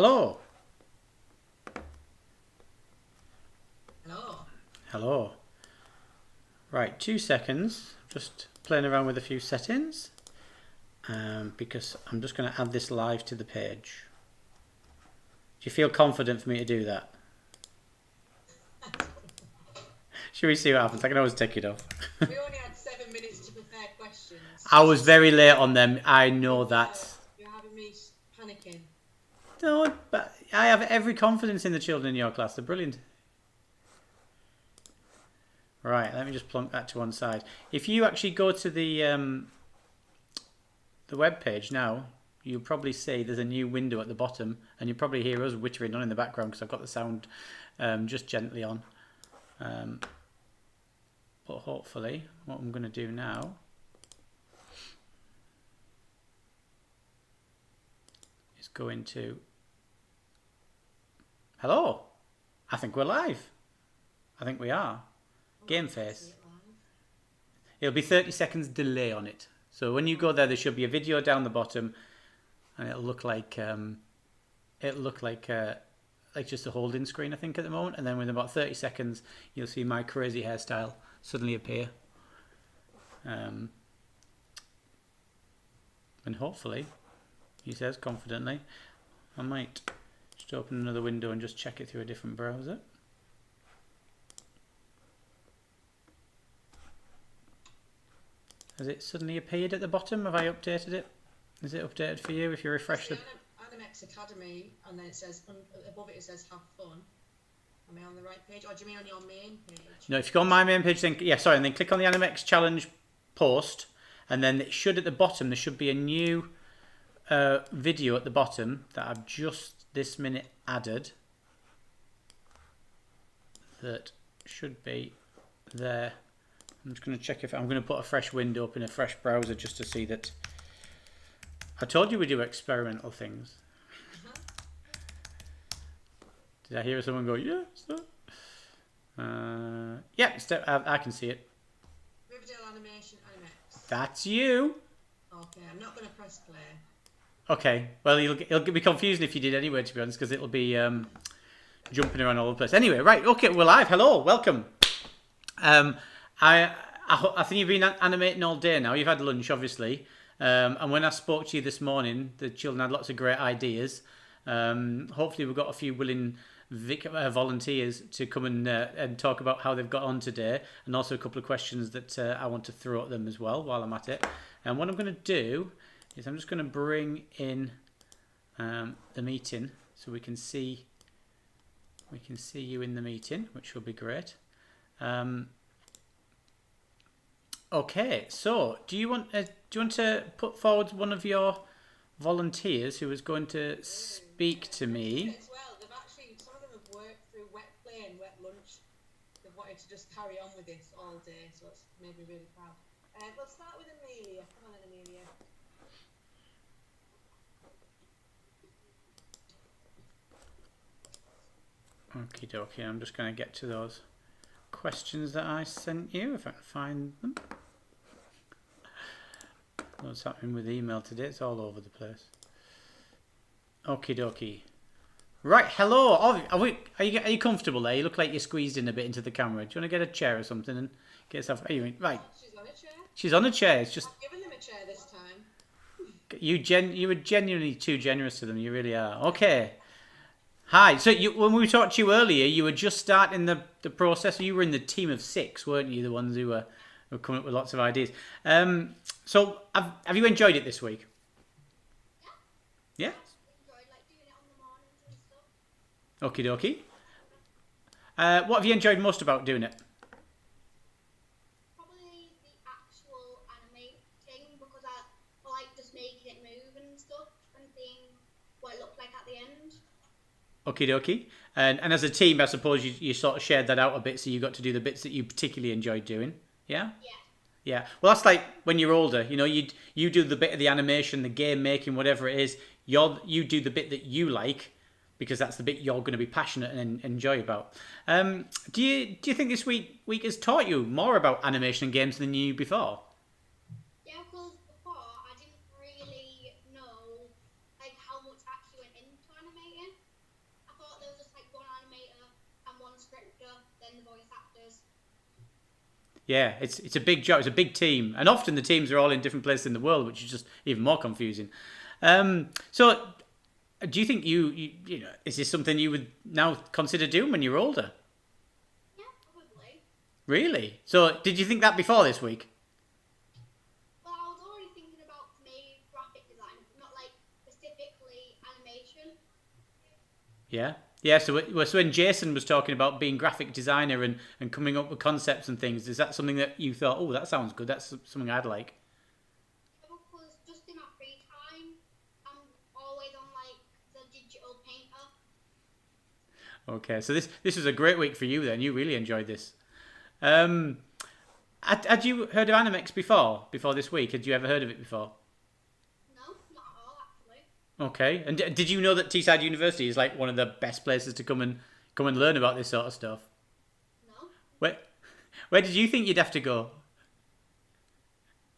Hello. Hello. Hello. Right, 2 seconds. Just playing around with a few settings because I'm just going to add this live to the page. Do you feel confident for me to do that? Should we see what happens? I can always take it off. We only had 7 minutes to prepare questions. I was very late on them. I know that. You're having me panicking. No, but I have every confidence in the children in your class. They're brilliant. Right, let me just plonk that to one side. If you actually go to the web page now, you'll probably see there's a new window at the bottom, and you'll probably hear us wittering on in the background because I've got the sound just gently on. But hopefully, what I'm going to do now is go into... Hello! I think we're live. I think we are. Game face. It'll be 30 seconds delay on it. So when you go there should be a video down the bottom, and it'll look like just a holding screen, I think, at the moment. And then within about 30 seconds, you'll see my crazy hairstyle suddenly appear. And hopefully, he says confidently, I might just open another window and just check it through a different browser. Has it suddenly appeared at the bottom? Have I updated it? Is it updated for you if you refresh the... Animex Academy, and then it says, above it says have fun. Am I on the right page? Or do you mean on your main page? No, if you go on my main page, then, yeah, sorry, and then click on the Animex Challenge post, and then it should, at the bottom, there should be a new video at the bottom that I've just this minute added. That should be there. I'm just going to check if I'm going to put a fresh window up in a fresh browser just to see that. I told you we do experimental things. Did I hear someone go, yeah, so? Yeah, I can see it. Riverdale Animation Animex. That's you. Okay, I'm not going to press play. Okay, well, it'll be confusing if you did anyway, to be honest, because it'll be jumping around all over the place. Anyway, right, okay, we're live. Hello, welcome. I think you've been animating all day now. You've had lunch, obviously. And when I spoke to you this morning, the children had lots of great ideas. Hopefully we've got a few willing volunteers to come and talk about how they've got on today, and also a couple of questions that I want to throw at them as well while I'm at it. And what I'm going to do is I'm just going to bring in the meeting so we can see you in the meeting, which will be great. Okay, so do you want to put forward one of your volunteers who is going to speak to me? As well, some of them have worked through wet play and wet lunch. They've wanted to just carry on with this all day, so it's made me really proud. We'll start with Amelia. Come on then, Amelia. Okie dokie, I'm just going to get to those questions that I sent you, if I can find them. What's happening with email today? It's all over the place. Okie dokie. Right, hello. Are you comfortable there? You look like you're squeezed in a bit into the camera. Do you want to get a chair or something and get yourself... Right. She's on a chair. She's on a chair. It's just... I've given them a chair this time. You were genuinely too generous to them. You really are. Okay. Hi. So when we talked to you earlier, you were just starting the process. You were in the team of 6, weren't you? The ones who were coming up with lots of ideas. So have you enjoyed it this week? Yeah? Okie dokie. What have you enjoyed most about doing it? Probably the actual animating, because I like just making it move and stuff and seeing what it looked like at the end. Okie dokie. And as a team, I suppose you sort of shared that out a bit, so you got to do the bits that you particularly enjoyed doing. Yeah? Yeah. Yeah. Well, that's like when you're older, you do the bit of the animation, the game making, whatever it is. You do the bit that you like, because that's the bit you're going to be passionate and enjoy about. Do you think this week has taught you more about animation and games than you knew before? Yeah, because before I didn't really know like how much actually went into animating. director, then the voice actors. Yeah, it's a big job. It's a big team, and often the teams are all in different places in the world, which is just even more confusing. So, do you think you know is this something you would now consider doing when you're older? Yeah, probably. Really? So, did you think that before this week? Well, I was already thinking about maybe graphic design, not like specifically animation. Yeah. Yeah, so when Jason was talking about being graphic designer and coming up with concepts and things, is that something that you thought, oh, that sounds good, that's something I'd like? Because just in my free time, I'm always on like the digital painter. Okay, so this was a great week for you then. You really enjoyed this. Um, had you heard of Animex before this week? Had you ever heard of it before? No, not at all actually. Okay, and did you know that Teesside University is like one of the best places to come and learn about this sort of stuff? No. Where where did you think you'd have to go?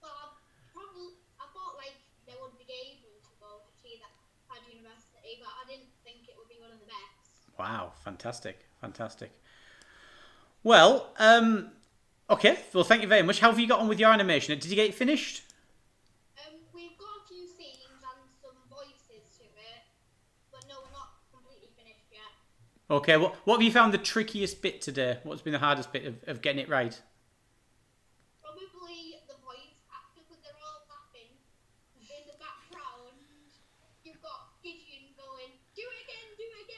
Well, I thought like they would be able to go to see that at university, but I didn't think it would be one of the best. Wow, fantastic, fantastic. Well, okay. Well, thank you very much. How have you got on with your animation? Did you get it finished? We've got a few scenes and some voices to it, but no, we're not completely finished yet. Okay. What have you found the trickiest bit today? What's been the hardest bit of getting it right? Probably the voice actor, because they're all laughing in the background. You've got Gideon going, "Do it again, do it again."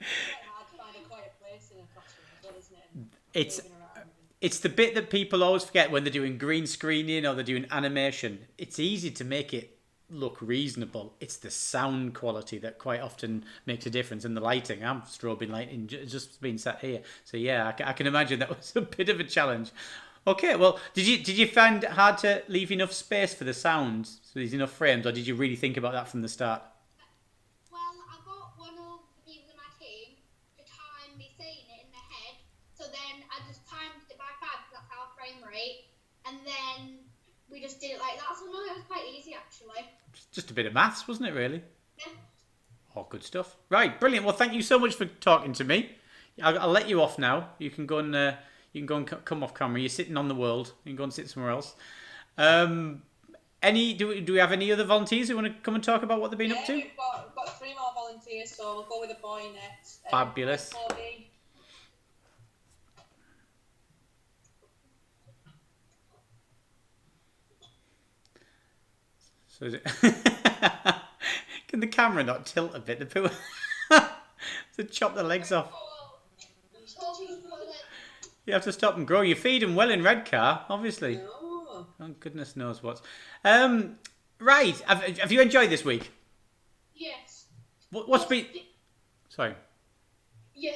Quite hard to find a quiet place in a classroom as well, isn't it? It's Moving around. it's the bit that people always forget when they're doing green screening or they're doing animation. It's easy to make it look reasonable. It's the sound quality that quite often makes a difference, and the lighting. I'm strobing lighting just being sat here, so yeah, I can imagine that was a bit of a challenge. Okay, well, did you find it hard to leave enough space for the sound, so there's enough frames, or did you really think about that from the start? Well, I got one of the people in my team to time me saying it in the head, so then I just timed it by 5 because that's our frame rate, and then we just did it like that. So no, it was quite easy actually. Just a bit of maths, wasn't it? Really? Yeah. Oh, good stuff. Right, brilliant. Well, thank you so much for talking to me. I'll let you off now. You can go and come off camera. You're sitting on the world. You can go and sit somewhere else. Do we have any other volunteers who want to come and talk about what they've been up to? We've got 3 more volunteers, so we'll go with a boy next. Fabulous. Chloe. So is it? Can the camera not tilt a bit? The people to chop the legs off. You have to stop and grow. You feed them well in Redcar, obviously. No. Oh, goodness knows what. Right. Have you enjoyed this week? Yes. What's been? Sorry. Yeah,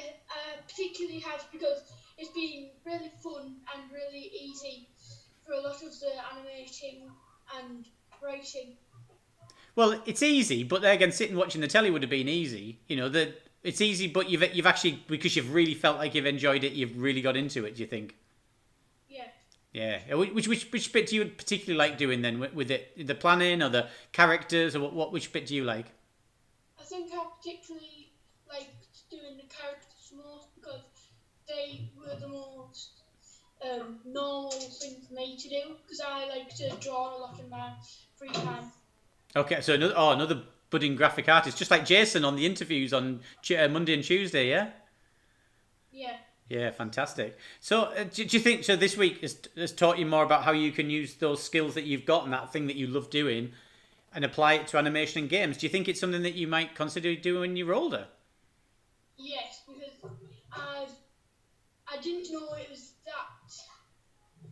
particularly has because it's been really fun and really easy for a lot of the animating and writing. Well, it's easy, but there again, sitting watching the telly would have been easy. You know, it's easy, but you've actually, because you've really felt like you've enjoyed it, you've really got into it. Do you think? Yeah. Yeah. Which bit do you particularly like doing then with it? The planning or the characters, or which bit do you like? I think I particularly liked doing the characters most because they were the most normal thing for me to do because I like to draw a lot in my free time. Okay, so another budding graphic artist, just like Jason on the interviews on Monday and Tuesday, yeah? Yeah. Yeah, fantastic. So, do you think so? This week has taught you more about how you can use those skills that you've got and that thing that you love doing, and apply it to animation and games. Do you think it's something that you might consider doing when you're older? Yes, because I didn't know it was that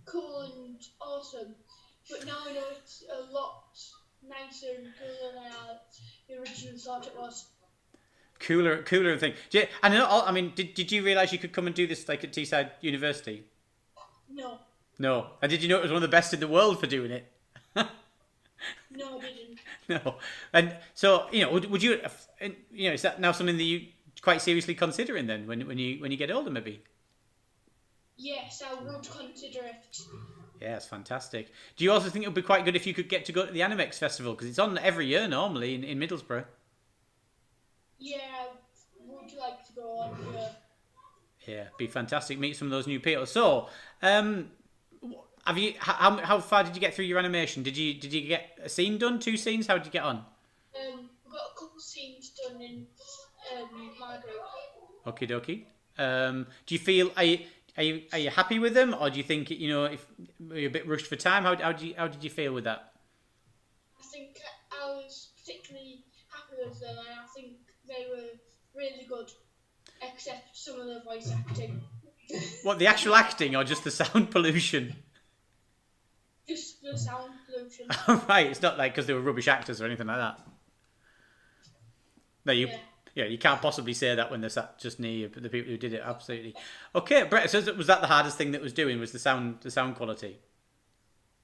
cool and awesome, but now I know it's a lot nicer and cooler than I originally thought it was. Cooler thing. I mean, did you realise you could come and do this like at Teesside University? No, No. And did you know it was one of the best in the world for doing it? no, I didn't. No. And so, would you, is that now something that you quite seriously considering then when you get older, maybe? Yes, I would consider it. Yeah, it's fantastic. Do you also think it would be quite good if you could get to go to the Animex Festival? Because it's on every year normally in Middlesbrough. Yeah, I would like to go on. Yeah. Yeah, be fantastic. Meet some of those new people. So, have you? How far did you get through your animation? Did you get a scene done? 2 scenes? How did you get on? We got a couple scenes done in my group. Okie dokie. Do you feel are you happy with them, or do you think if you're a bit rushed for time? How did you feel with that? I think I was particularly happy with them, and I think they were really good, except some of the voice acting. What, the actual acting or just the sound pollution? Just the sound pollution. Right, it's not like because they were rubbish actors or anything like that. No, you can't possibly say that when they're sat just near you, but the people who did it, absolutely. Okay, Brett, so was that the hardest thing that was doing, was the sound quality?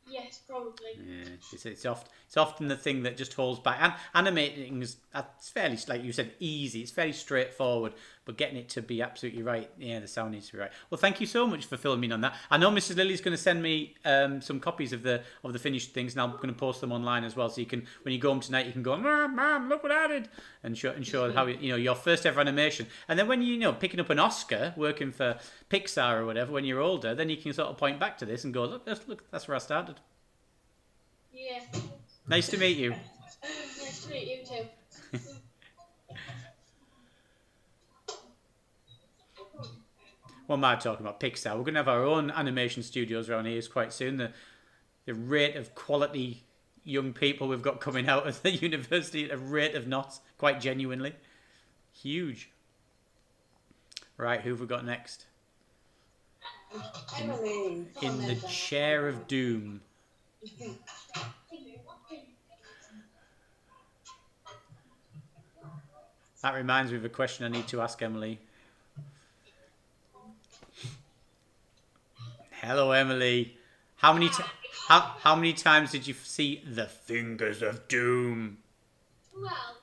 Yes, probably. Yeah, it's often the thing that just holds back. And animating is it's fairly, like you said, easy. It's fairly straightforward, but getting it to be absolutely right, yeah, the sound needs to be right. Well, thank you so much for filling me in on that. I know Mrs. Lily's going to send me some copies of the finished things, and I'm going to post them online as well. So you can, when you go home tonight, you can go, Mom, look what I did, and show how your first ever animation. And then when picking up an Oscar, working for Pixar or whatever, when you're older, then you can sort of point back to this and go, look, that's where I started. Yeah. Nice to meet you. Nice to meet you too. What am I talking about? Pixar. We're going to have our own animation studios around here quite soon. The rate of quality young people we've got coming out of the university at a rate of knots, quite genuinely. Huge. Right, who have we got next? Emily. In the chair of doom. That reminds me of a question I need to ask Emily. Hello, Emily. How many times did you see The Fingers of Doom? Well,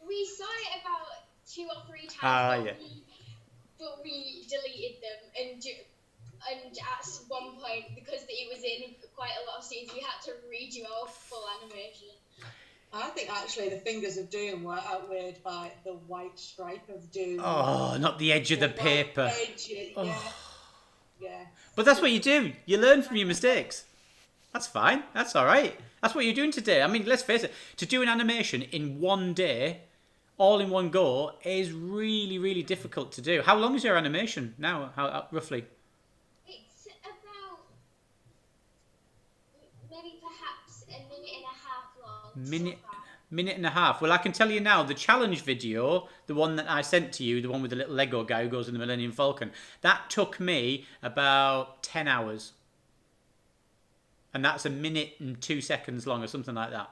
we saw it about 2 or 3 times, Yeah. but we deleted them, and at one point, because it was in quite a lot of scenes, we had to redo our full animation. I think actually the Fingers of Doom were outweighed by the white stripe of Doom. Oh, not the edge of the paper. Edge, yeah. Yeah. But that's what you do. You learn from your mistakes. That's fine. That's all right. That's what you're doing today. I mean, let's face it. To do an animation in one day, all in one go, is really, really difficult to do. How long is your animation now? How roughly? It's about maybe perhaps a minute and a half long. Minute and a half. Well, I can tell you now, the challenge video, the one that I sent to you, the one with the little Lego guy who goes in the Millennium Falcon, that took me about 10 hours. And that's a minute and 2 seconds long or something like that.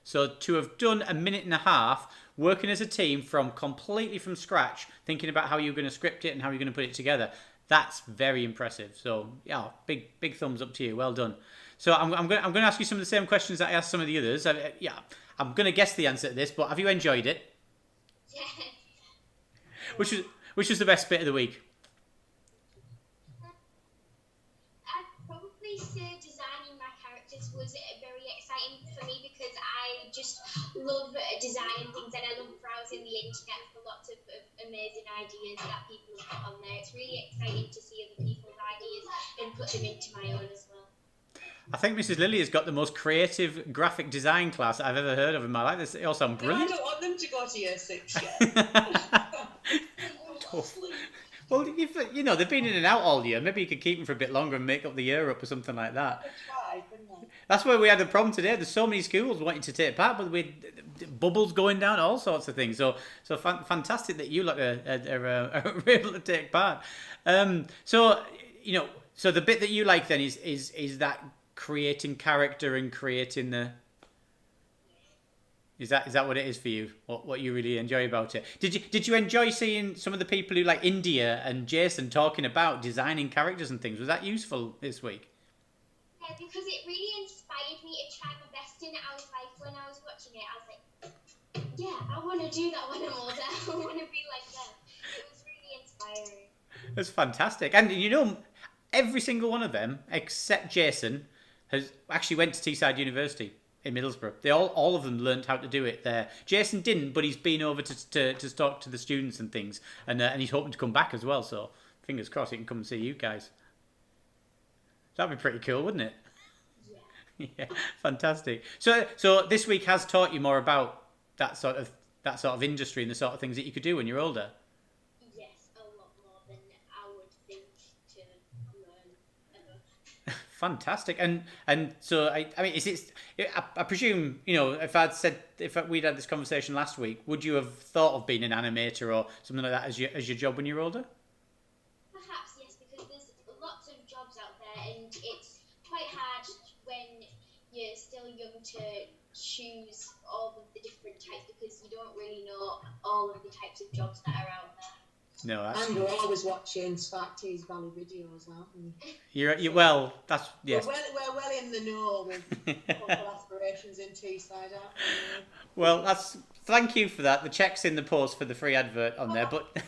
So to have done a minute and a half, working as a team completely from scratch, thinking about how you're going to script it and how you're going to put it together, that's very impressive. So yeah, big thumbs up to you. Well done. So I'm going to ask you some of the same questions that I asked some of the others. I'm going to guess the answer to this, but have you enjoyed it? Yeah. Which was the best bit of the week? I'd probably say designing my characters was very exciting for me because I just love designing things and I love browsing the internet for lots of amazing ideas that people have put on there. It's really exciting to see other people's ideas and put them into my own as well. I think Mrs. Lily has got the most creative graphic design class I've ever heard of in my life. It all sounds brilliant. No, I don't want them to go to year 6 yet. Well, they've been in and out all year. Maybe you could keep them for a bit longer and make up the year up or something like that. I tried, didn't I? That's where we had a problem today. There's so many schools wanting to take part, but with bubbles going down, all sorts of things. So fantastic that you are able to take part. So the bit that you like then is that creating character and creating the. Is that what it is for you? What you really enjoy about it? Did you enjoy seeing some of the people who like India and Jason talking about designing characters and things? Was that useful this week? Yeah, because it really inspired me to try my best in it. I was like, when I was watching it, I was like, yeah, I want to do that when I'm older. I want to be like them. It was really inspiring. That's fantastic. And every single one of them, except Jason, has actually went to Teesside University. in Middlesbrough. They all of them learned how to do it there. Jason didn't, but he's been over to talk to the students and things, and he's hoping to come back as well. So fingers crossed he can come and see you guys. That'd be pretty cool, wouldn't it? Yeah, fantastic. So this week has taught you more about that sort of industry and the sort of things that you could do when you're older. Yes, a lot more than I would think to learn ever. Fantastic. And so I mean, I presume, if we'd had this conversation last week, would you have thought of being an animator or something like that as your job when you're older? Perhaps yes, because there's lots of jobs out there, and it's quite hard when you're still young to choose all of the different types, because you don't really know all of the types of jobs that are out there. No, And we're always watching Spark T's Valley videos, aren't we? you're well. That's yes. We're well in the know with local aspirations in Teesside, aren't we? Well, thank you for that. The check's in the post for the free advert on there, but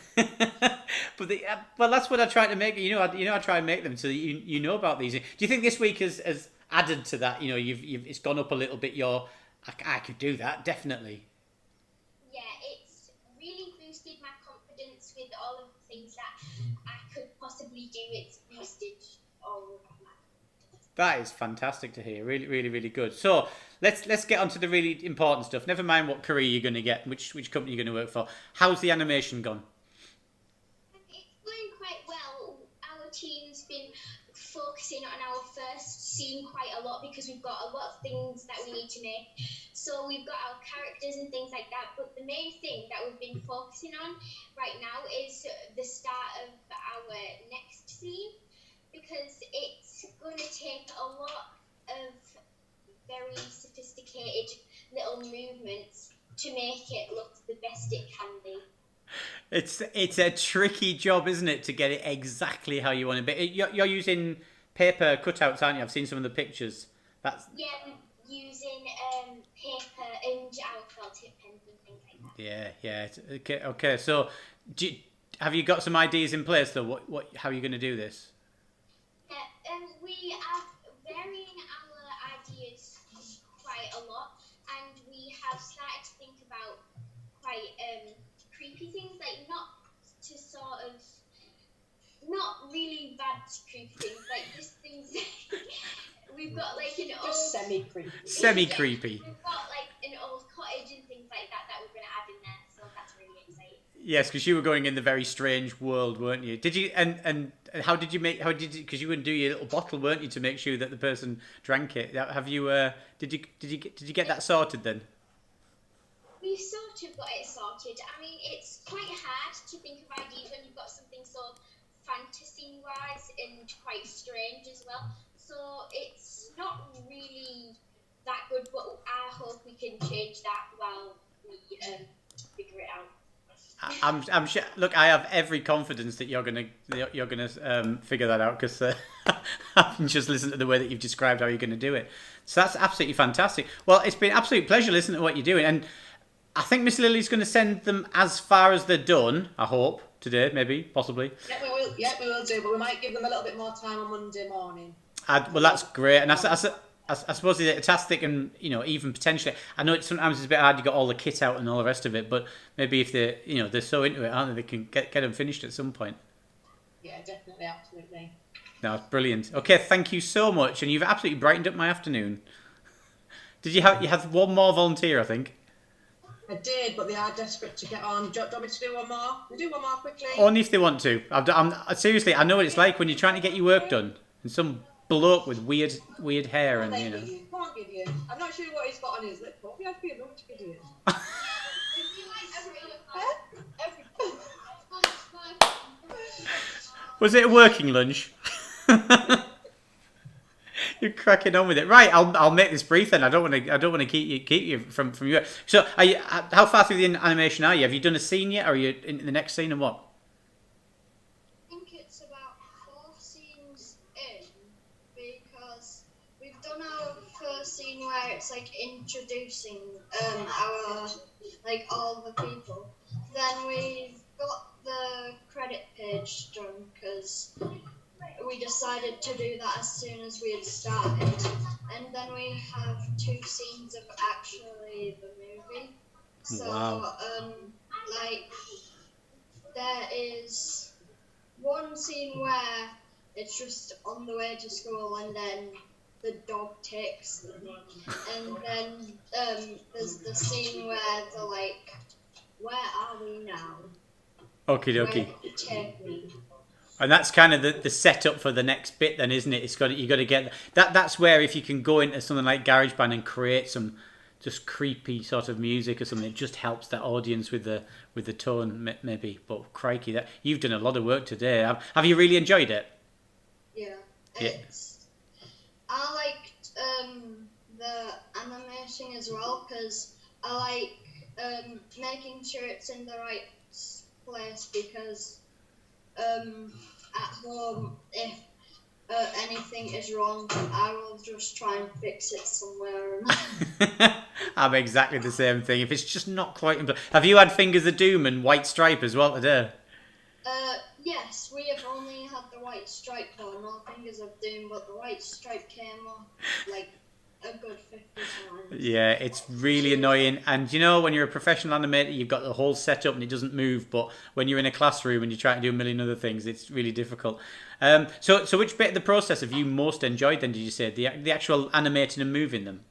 that's what I try to make. I try and make them so that you know about these. Do you think this week has added to that? It's gone up a little bit. I could do that definitely. Yeah, it's really boosted my confidence with all of the things that I could possibly do. It's boosted all of my confidence. That is fantastic to hear. Really, really, really good. So let's get on to the really important stuff. Never mind what career you're going to get, which company you're going to work for. How's the animation gone? It's going quite well. Our team's been focusing on our first scene quite a lot, because we've got a lot of things that we need to make. So we've got our characters and things like that, but the main thing that we've been focusing on right now is the start of our next scene, because it's going to take a lot of very sophisticated little movements to make it look the best it can be. It's a tricky job, isn't it, to get it exactly how you want it. But you're using paper cutouts, aren't you? I've seen some of the pictures. Yeah, using paper and our felt tip pens and things like that. Yeah. Okay. So, have you got some ideas in place though? How are you going to do this? We are varying our ideas quite a lot, and we have started to think about quite creepy things, like not really bad creepy things, like just things. We've got like an old semi-creepy. Semi-creepy. We've got like an old cottage and things like that we're going to add in there, so that's really exciting. Yes, because you were going in the very strange world, weren't you? Did you? And how did you make? Because you wouldn't do your little bottle, weren't you, to make sure that the person drank it? Have you? Did you get that sorted then? We've sort of got it sorted. I mean, it's quite hard to think of ideas when you've got something so fantasy-wise and quite strange as well. So it's not really that good, but I hope we can change that while we figure it out. I'm sure. Look, I have every confidence that you're gonna figure that out, because I've just listened to the way that you've described how you're going to do it. So that's absolutely fantastic. Well, it's been an absolute pleasure listening to what you're doing, and I think Miss Lily's going to send them as far as they're done. I hope today, maybe, possibly. Yeah, we will. Yeah, we will do, but we might give them a little bit more time on Monday morning. Well, that's great, and I suppose it's a task that can, even potentially. I know sometimes it's a bit hard. You got all the kit out and all the rest of it, but maybe if they're so into it, aren't they? They can get them finished at some point. Yeah, definitely, absolutely. No, brilliant. Okay, thank you so much, and you've absolutely brightened up my afternoon. Did you have one more volunteer? I think. I did, but they are desperate to get on. Do you want me to do one more? We'll do one more quickly. Only if they want to. Seriously, I know what it's like when you're trying to get your work done, and some bloke with weird hair and Can't give you. I'm not sure what he's got on his lip, but we have to be able to do it. Was it a working lunch? You're cracking on with it, right? I'll make this brief then. I don't want to keep you from your. So, how far through the animation are you? Have you done a scene yet, or are you in the next scene, and what? I think it's about 4 scenes in, because we've done our first scene where it's like introducing our all the people. Then we've got the credit page done, because we decided to do that as soon as we had started. And then we have 2 scenes of actually the movie. So, Wow. like, there is one scene where it's just on the way to school and then the dog takes them. And then there's the scene where they're like, where are we now? Okie Where dokie. did you take me? And that's kind of the setup for the next bit, then, isn't it? You got to get that. That's where if you can go into something like GarageBand and create some just creepy sort of music or something, it just helps that audience with the tone, maybe. But crikey, that you've done a lot of work today. Have you really enjoyed it? Yeah. Yeah. I liked the animation as well because I like making sure it's in the right place because at home, if anything is wrong, I will just try and fix it somewhere. I'm exactly the same thing. If it's just not quite in place. Have you had Fingers of Doom and White Stripe as well today? Yes, we have only had the white stripe though, no Fingers of Doom, but the white stripe came up like a good 50 times. Yeah, it's really annoying. And you know, when you're a professional animator, you've got the whole setup and it doesn't move. But when you're in a classroom and you try to do a million other things, it's really difficult. So which bit of the process have you most enjoyed then, did you say? The actual animating and moving them?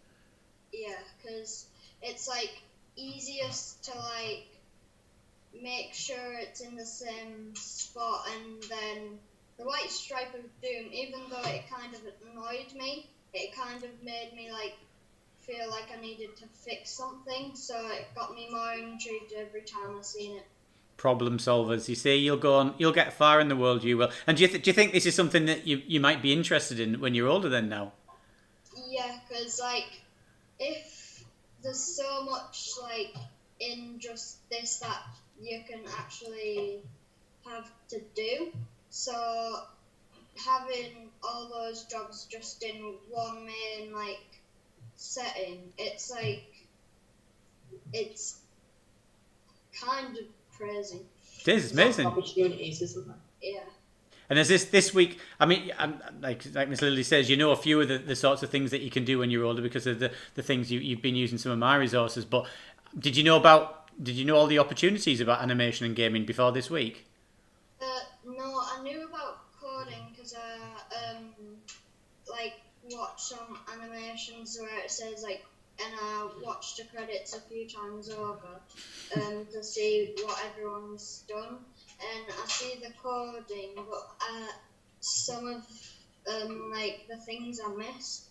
Yeah, because it's like easiest to like make sure it's in the same spot, and then the white stripe of Doom, even though it kind of annoyed me, it kind of made me like feel like I needed to fix something, so it got me more intrigued every time I seen it. Problem solvers. You see, you'll go on, you'll get far in the world. You will. And do you think this is something that you might be interested in when you're older? Then now. Yeah, because like if there's so much like in just this that you can actually have to do, so having all those jobs just in one main like setting, it's like it's kind of crazy. It is. It's amazing. Opportunities, isn't it? Yeah. And as this week, I mean, like Miss Lily says, you know a few of the sorts of things that you can do when you're older because of the things you've been using some of my resources. But did you know all the opportunities about animation and gaming before this week? No, I knew about coding because I like watched some animations where it says like, and I watched the credits a few times over to see what everyone's done, and I see the coding, but some of like the things I miss,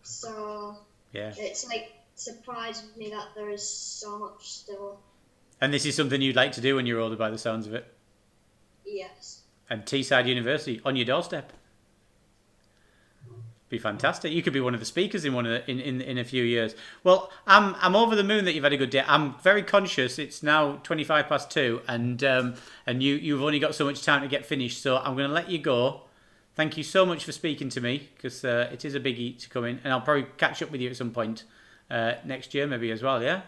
so Yeah. it's like surprised me that there is so much still. And this is something you'd like to do when you're older, by the sounds of it. Yes. And Teesside University on your doorstep. Be fantastic. You could be one of the speakers in in a few years. Well, I'm over the moon that you've had a good day. I'm very conscious. It's now 2:25, and you've only got so much time to get finished. So I'm going to let you go. Thank you so much for speaking to me because it is a biggie to come in, and I'll probably catch up with you at some point next year, maybe as well. Yeah.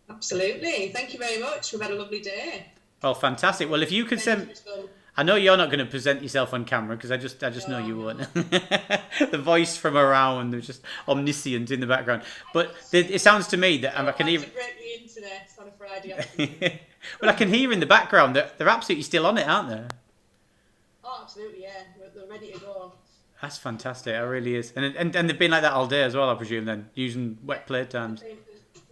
Absolutely. Thank you very much. We've had a lovely day. Well, fantastic. Well, if you could send. I know you're not going to present yourself on camera because I just know you won't. The voice from around, was just omniscient in the background. But it sounds to me that I can hear. Break the internet on a Friday afternoon. Well, I can hear in the background that they're absolutely still on it, aren't they? Oh, absolutely, yeah. They're ready to go. That's fantastic. It really is. And they've been like that all day as well, I presume. Then using wet playtimes. There's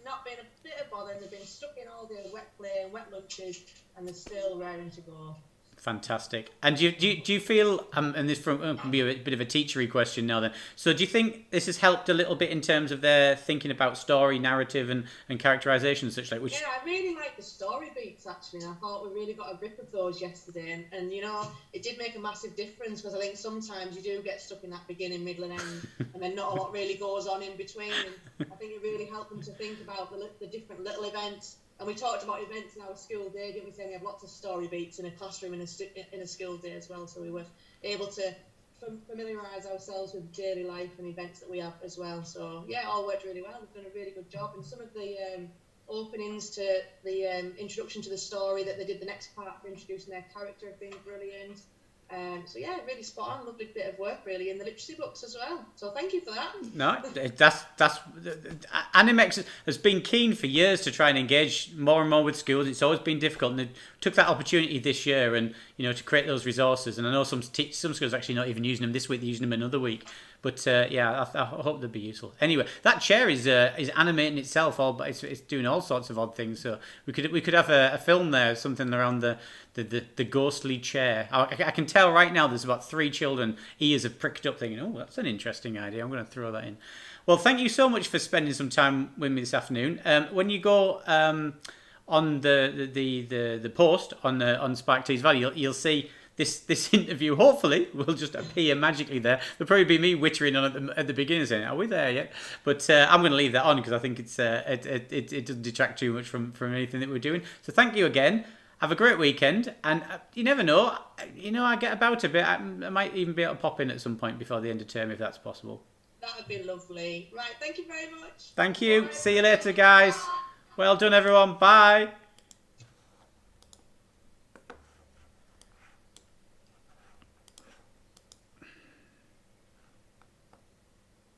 not been a bit of bother. They've been stuck in all day wet play and wet lunches, and they're still raring to go. Fantastic. And do you feel, and this can be a bit of a teachery question now then, so do you think this has helped a little bit in terms of their thinking about story, narrative and characterisation and such like? Which... Yeah, I really like the story beats actually. I thought we really got a grip of those yesterday, and you know, it did make a massive difference because I think sometimes you do get stuck in that beginning, middle and end, and then not a lot really goes on in between, and I think it really helped them to think about the different little events. And we talked about events in our school day, didn't we? Saying we have lots of story beats in a classroom in a school day as well. So we were able to familiarise ourselves with daily life and events that we have as well. So yeah, it all worked really well. We've done a really good job. And some of the openings to the introduction to the story that they did the next part for introducing their character have been brilliant. So yeah, really spot on, lovely bit of work really in the literacy books as well. So thank you for that. No, that's Animex has been keen for years to try and engage more and more with schools. It's always been difficult, and they took that opportunity this year, and to create those resources. And I know some schools are actually not even using them this week; they're using them another week. But yeah, I hope they'll be useful. Anyway, that chair is animating itself, but it's doing all sorts of odd things. So we could have a film there, something around the ghostly chair. I can tell right now there's about 3 children ears have pricked up, thinking, "Oh, that's an interesting idea. I'm going to throw that in." Well, thank you so much for spending some time with me this afternoon. When you go on the post on Spark T's Valley, you'll see. This interview hopefully will just appear magically there. There'll probably be me wittering on at the beginning saying, "Are we there yet?" But I'm going to leave that on because I think it doesn't detract too much from anything that we're doing. So thank you again. Have a great weekend, and you never know. I get about a bit. I might even be able to pop in at some point before the end of term if that's possible. That would be lovely. Right, thank you very much. Thank you. See you later, guys. Well done, everyone. Bye.